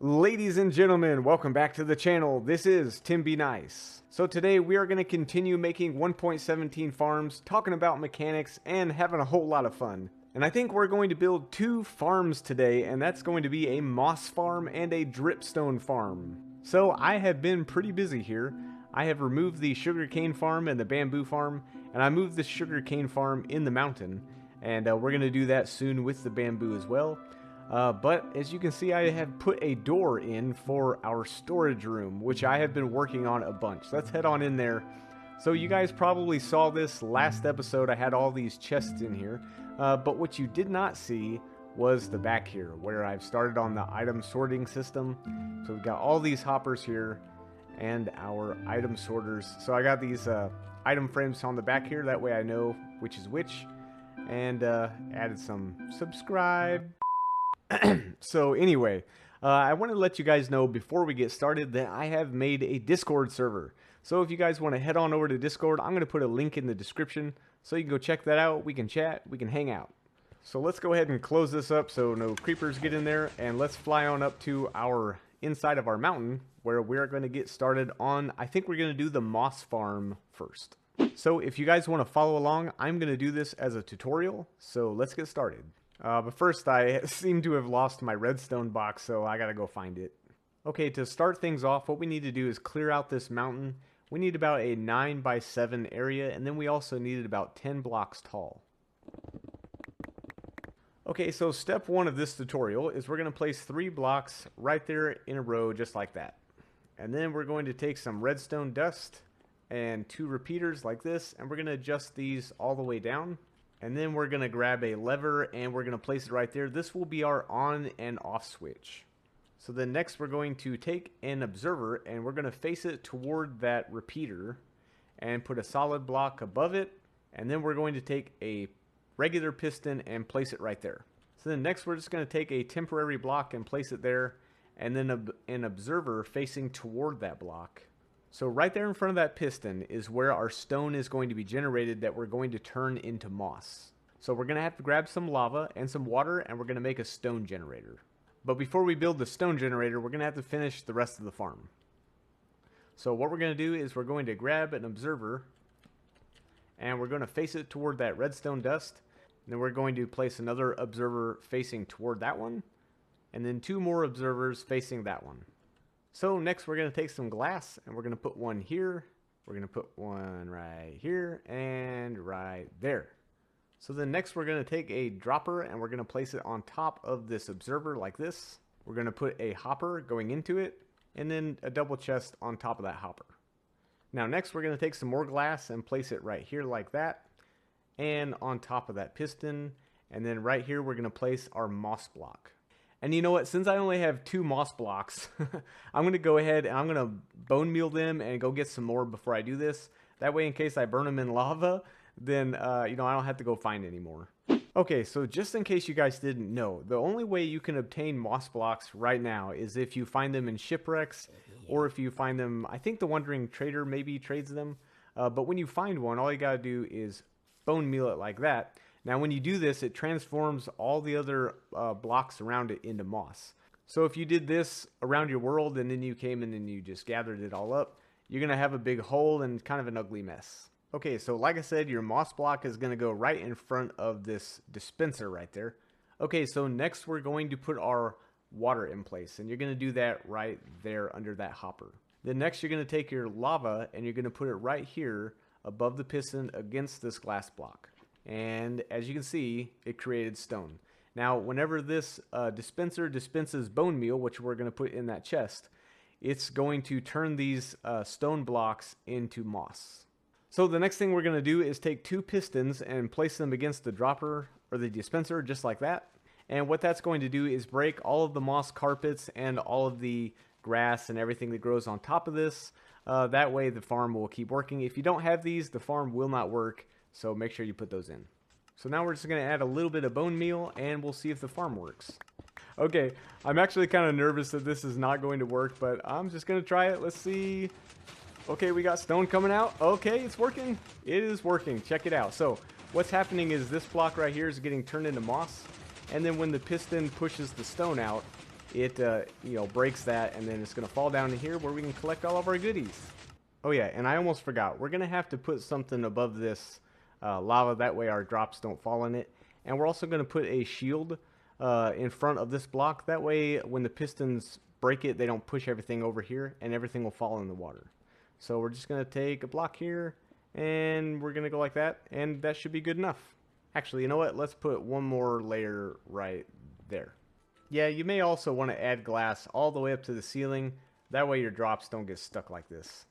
Ladies and gentlemen, welcome back to the channel. This is TimBnice. So today we are going to continue making 1.17 farms, talking about mechanics, and having a whole lot of fun. And I think we're going to build two farms today, and that's going to be a moss farm and a dripstone farm. So I have been pretty busy here. I have removed the sugarcane farm and the bamboo farm, and I moved the sugarcane farm in the mountain. And we're going to do that soon with the bamboo as well. But as you can see, I have put a door in for our storage room, which I have been working on a bunch. Let's head on in there. So you guys probably saw this last episode. I had all these chests in here. But what you did not see was the back here, where I've started on the item sorting system. So we've got all these hoppers here and our item sorters. So I got these item frames on the back here. That way I know which is which. And added some subscribe. So anyway, I want to let you guys know before we get started that I have made a Discord server. So if you guys want to head on over to Discord, I'm going to put a link in the description so you can go check that out. We can chat, we can hang out. So let's go ahead and close this up so no creepers get in there, and let's fly on up to our inside of our mountain where we're going to get started on, I think we're going to do the moss farm first. So if you guys want to follow along, I'm going to do this as a tutorial, so let's get started. But first, I seem to have lost my redstone box, so I gotta go find it. Okay, to start things off, what we need to do is clear out this mountain. We need about a 9 by 7 area, and then we also need it about 10 blocks tall. Okay, so step 1 of this tutorial is we're going to place 3 blocks right there in a row, just like that. And then we're going to take some redstone dust and 2 repeaters like this, and we're going to adjust these all the way down. And then we're going to grab a lever and we're going to place it right there. This will be our on and off switch. So then next we're going to take an observer and we're going to face it toward that repeater and put a solid block above it. And then we're going to take a regular piston and place it right there. So then next we're just going to take a temporary block and place it there, and then an observer facing toward that block. So right there in front of that piston is where our stone is going to be generated that we're going to turn into moss. So we're going to have to grab some lava and some water, and we're going to make a stone generator. But before we build the stone generator, we're going to have to finish the rest of the farm. So what we're going to do is we're going to grab an observer and we're going to face it toward that redstone dust. And then we're going to place another observer facing toward that one, and then 2 more observers facing that one. So next we're going to take some glass and we're going to put one here, we're going to put one right here, and right there. So then next we're going to take a dropper and we're going to place it on top of this observer like this. We're going to put a hopper going into it, and then a double chest on top of that hopper. Now next we're going to take some more glass and place it right here like that, and on top of that piston, and then right here we're going to place our moss block. And you know what, since I only have 2 moss blocks, I'm going to go ahead and I'm going to bone meal them and go get some more before I do this. That way, in case I burn them in lava, then, I don't have to go find any more. Okay, so just in case you guys didn't know, the only way you can obtain moss blocks right now is if you find them in shipwrecks, or if you find them, I think the Wandering Trader maybe trades them. But when you find one, all you got to do is bone meal it like that. Now when you do this, it transforms all the other blocks around it into moss. So if you did this around your world and then you came in and you just gathered it all up, you're going to have a big hole and kind of an ugly mess. Okay, so like I said, your moss block is going to go right in front of this dispenser right there. Okay, so next we're going to put our water in place, and you're going to do that right there under that hopper. Then next you're going to take your lava and you're going to put it right here above the piston against this glass block. And as you can see, it created stone. Now, whenever this dispenser dispenses bone meal, which we're going to put in that chest, it's going to turn these stone blocks into moss. So the next thing we're going to do is take 2 pistons and place them against the dropper or the dispenser, just like that. And what that's going to do is break all of the moss carpets and all of the grass and everything that grows on top of this. That way the farm will keep working. If you don't have these, the farm will not work. So make sure you put those in. So now we're just going to add a little bit of bone meal and we'll see if the farm works. Okay, I'm actually kind of nervous that this is not going to work, but I'm just going to try it. Let's see. Okay, we got stone coming out. Okay, it's working. It is working. Check it out. So what's happening is this block right here is getting turned into moss. And then when the piston pushes the stone out, it breaks that, and then it's going to fall down in here where we can collect all of our goodies. Oh yeah, and I almost forgot. We're going to have to put something above this lava. That way our drops don't fall in it. And we're also going to put a shield in front of this block. That way when the pistons break it, they don't push everything over here and everything will fall in the water. So we're just going to take a block here and we're going to go like that, and that should be good enough. Actually, you know what? Let's put one more layer right there. Yeah, you may also want to add glass all the way up to the ceiling. That way your drops don't get stuck like this.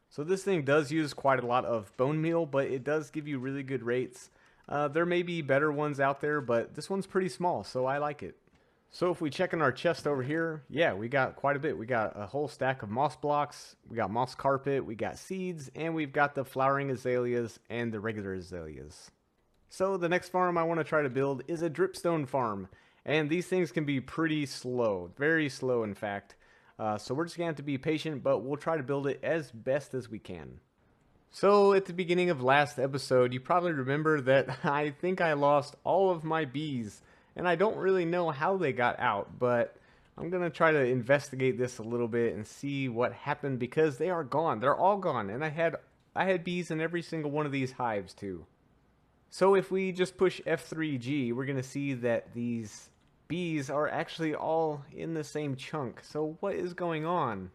So this thing does use quite a lot of bone meal, but it does give you really good rates. There may be better ones out there, but this one's pretty small, so I like it. So if we check in our chest over here, yeah, we got quite a bit. We got a whole stack of moss blocks, we got moss carpet, we got seeds, and we've got the flowering azaleas and the regular azaleas. So the next farm I want to try to build is a dripstone farm, and these things can be pretty slow, very slow in fact. So we're just going to have to be patient, but we'll try to build it as best as we can. So at the beginning of last episode, you probably remember that I think I lost all of my bees, and I don't really know how they got out, but I'm going to try to investigate this a little bit and see what happened, because they are gone. They're all gone, and I had bees in every single one of these hives too. So if we just push F3G, we're going to see that these bees are actually all in the same chunk. So what is going on?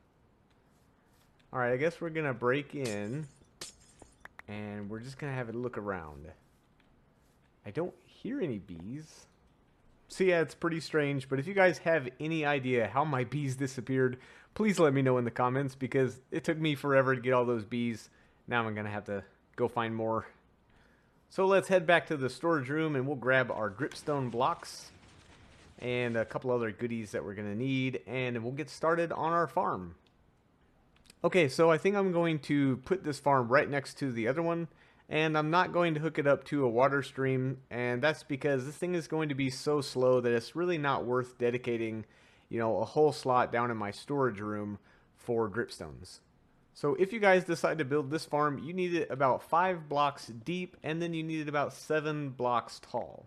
Alright, I guess we're gonna break in and we're just gonna have a look around. I don't hear any bees. So yeah, it's pretty strange, but if you guys have any idea how my bees disappeared, please let me know in the comments, because it took me forever to get all those bees. Now I'm gonna have to go find more. So let's head back to the storage room and we'll grab our dripstone blocks and a couple other goodies that we're going to need, and we'll get started on our farm. Okay, so I think I'm going to put this farm right next to the other one, and I'm not going to hook it up to a water stream, and that's because this thing is going to be so slow that it's really not worth dedicating, a whole slot down in my storage room for dripstones. So if you guys decide to build this farm, you need it about 5 blocks deep, and then you need it about 7 blocks tall.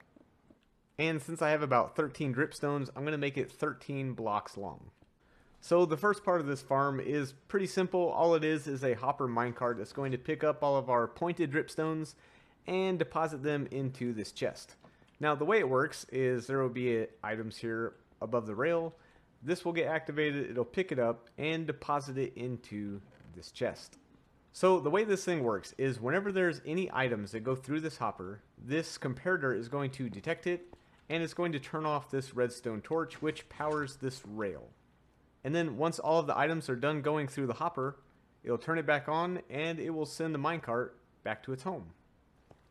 And since I have about 13 dripstones, I'm going to make it 13 blocks long. So the first part of this farm is pretty simple. All it is a hopper minecart that's going to pick up all of our pointed dripstones and deposit them into this chest. Now the way it works is there will be items here above the rail. This will get activated, it'll pick it up and deposit it into this chest. So the way this thing works is whenever there's any items that go through this hopper, this comparator is going to detect it, and it's going to turn off this redstone torch, which powers this rail. And then once all of the items are done going through the hopper, it'll turn it back on and it will send the minecart back to its home.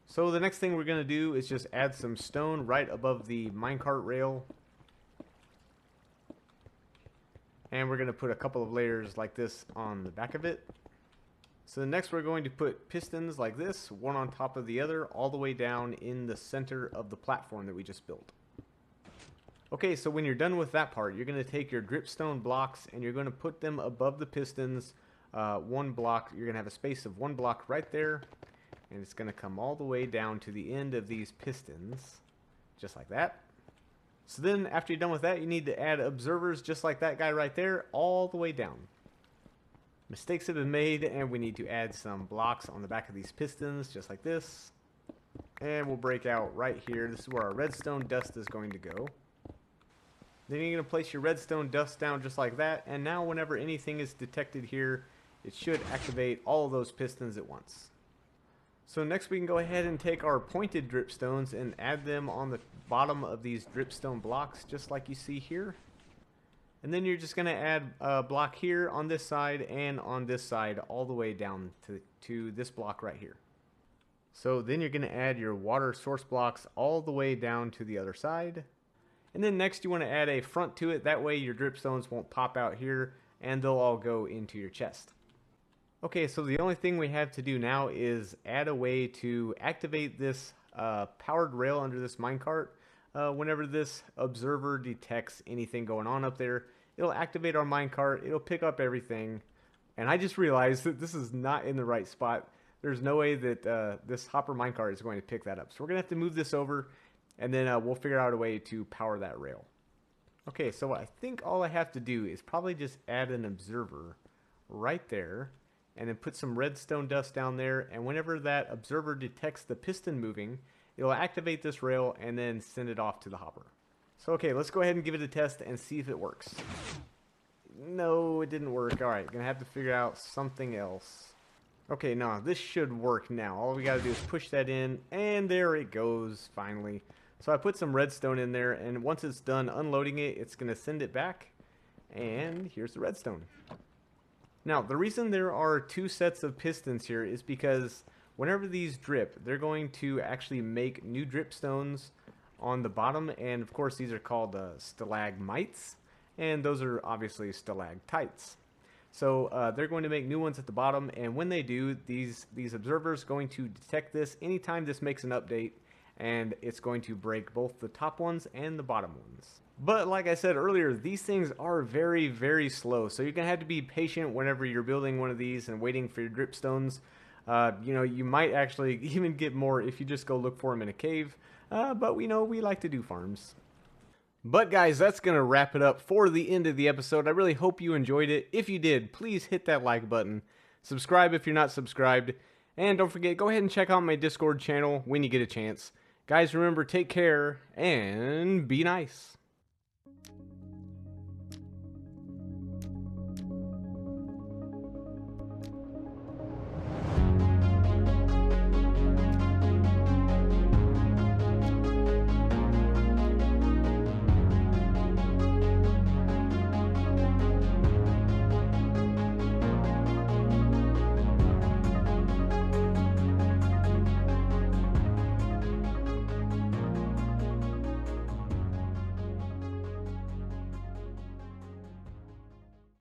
So the next thing we're going to do is just add some stone right above the minecart rail. And we're going to put a couple of layers like this on the back of it. So next we're going to put pistons like this, one on top of the other, all the way down in the center of the platform that we just built. Okay, so when you're done with that part, you're going to take your dripstone blocks and you're going to put them above the pistons, one block. You're going to have a space of 1 block right there, and it's going to come all the way down to the end of these pistons, just like that. So then after you're done with that, you need to add observers just like that guy right there, all the way down. Mistakes have been made, and we need to add some blocks on the back of these pistons, just like this. And we'll break out right here. This is where our redstone dust is going to go. Then you're going to place your redstone dust down just like that, and now whenever anything is detected here, it should activate all of those pistons at once. So next we can go ahead and take our pointed dripstones and add them on the bottom of these dripstone blocks, just like you see here. And then you're just going to add a block here on this side and on this side all the way down to this block right here. So then you're going to add your water source blocks all the way down to the other side. And then next you want to add a front to it. That way your dripstones won't pop out here and they'll all go into your chest. Okay, so the only thing we have to do now is add a way to activate this powered rail under this minecart. Whenever this observer detects anything going on up there, it'll activate our minecart, it'll pick up everything. And I just realized that this is not in the right spot. There's no way that this hopper minecart is going to pick that up. So we're going to have to move this over, and then we'll figure out a way to power that rail. Okay, so I think all I have to do is probably just add an observer right there, and then put some redstone dust down there, and whenever that observer detects the piston moving, it'll activate this rail and then send it off to the hopper. So okay, let's go ahead and give it a test and see if it works. No, it didn't work. Alright, gonna have to figure out something else. Okay, no, this should work now. All we gotta do is push that in, and there it goes, finally. So I put some redstone in there, and once it's done unloading it, it's gonna send it back, and here's the redstone. Now, the reason there are two sets of pistons here is because whenever these drip, they're going to actually make new dripstones on the bottom, and of course these are called stalagmites, and those are obviously stalactites. So they're going to make new ones at the bottom, and when they do, these observers are going to detect this anytime this makes an update, and it's going to break both the top ones and the bottom ones. But like I said earlier, these things are very, very slow, so you're going to have to be patient whenever you're building one of these and waiting for your dripstones. You know, you might actually even get more if you just go look for them in a cave, but we know we like to do farms. But guys, that's going to wrap it up for the end of the episode. I really hope you enjoyed it. If you did, please hit that like button. Subscribe if you're not subscribed. And don't forget, go ahead and check out my Discord channel when you get a chance. Guys, remember, take care and be nice.